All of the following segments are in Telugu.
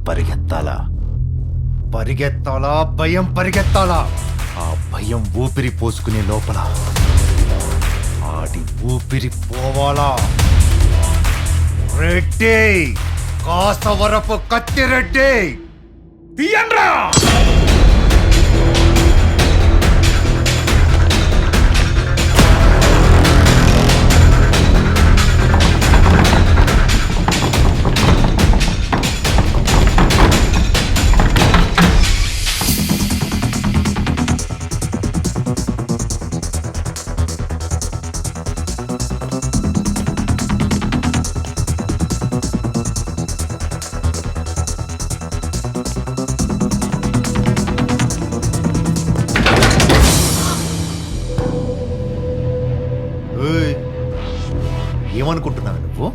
పరిగెత్తాలా పరిగెత్తాలా భయం పరిగెత్తాలా ఆ భయం ఊపిరి పోసుకునే లోపల ఆడి ఊపిరి పోవాలా రెడ్డి కాసవరపు కత్తి రెడ్డి తీయండ్రా ఏమనుకుంటున్నావు నువ్వు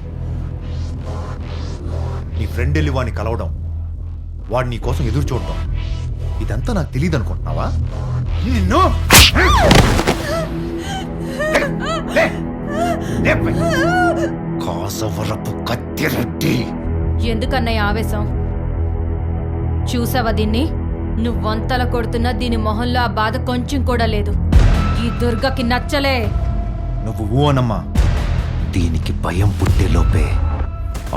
నీ ఫ్రెండ్ వెళ్ళి వాడిని కలవడం వాడు నీ కోసం ఎదురు చూడటం ఇదంతా నాకు తెలియదు అనుకుంటున్నావా నిన్ను కాసవరపు కత్తిరెడ్డి ఎందుకన్నయ్య ఆవేశం చూసావా దీన్ని నువ్వంతలా కొడుతున్నా దీని మొహంలో ఆ బాధ కొంచెం కూడా లేదు ఈ దుర్గకి నచ్చలే నువ్వు ఊ అనమ్మా దీనికి భయం పుట్టే లోపే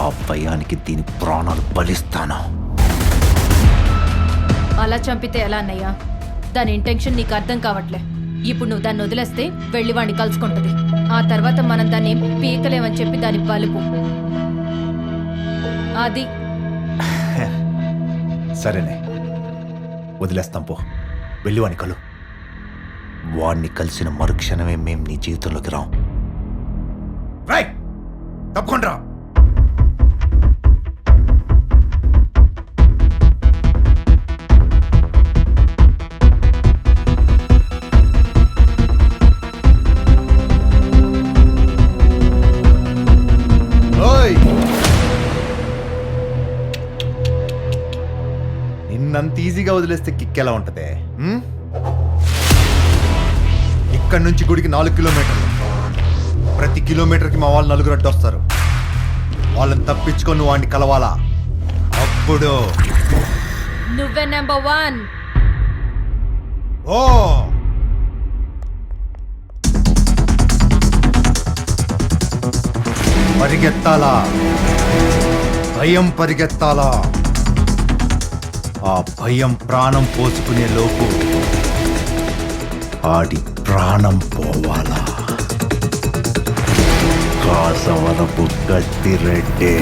ఆ భయానికి దీని ప్రాణాలు బలిస్తాను అలా చంపితే ఎలా అన్నయ్య దాని ఇంటెన్షన్ నీకు అర్థం కావట్లే ఇప్పుడు నువ్వు దాన్ని వదిలేస్తే వెళ్ళి వాడిని కలుసుకుంటది ఆ తర్వాత మనం దాన్ని పీకలేమని చెప్పి దాని బలుపు అది సరేనే వదిలేస్తాం పో వెళ్ళి వాడిని కలు వాడిని కలిసిన మరుక్షణమే మేం నీ జీవితంలోకి రాం తప్పకుండా నిన్నంత ఈజీగా వదిలేస్తే కిక్కెలా ఉంటదే ఇక్కడి నుంచి గుడికి 4 కిలోమీటర్లు ప్రతి కిలోమీటర్కి మా వాళ్ళు 4 అడ్డొస్తారు వాళ్ళని తప్పించుకొని నువ్వు వాడిని కలవాలా అప్పుడు నువ్వే నెంబర్ 1 ఓ పరిగెత్తాలా భయం పరిగెత్తాలా ఆ భయం ప్రాణం పోసుకునే లోపు ఆడి ప్రాణం పోవాలా కాసవరపు కత్తిరెడ్డి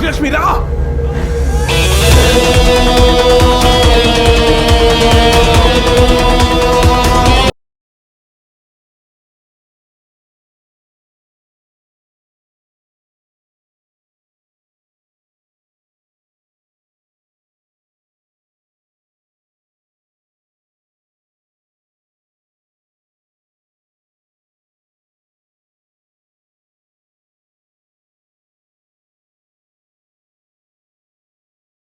Lass mich da!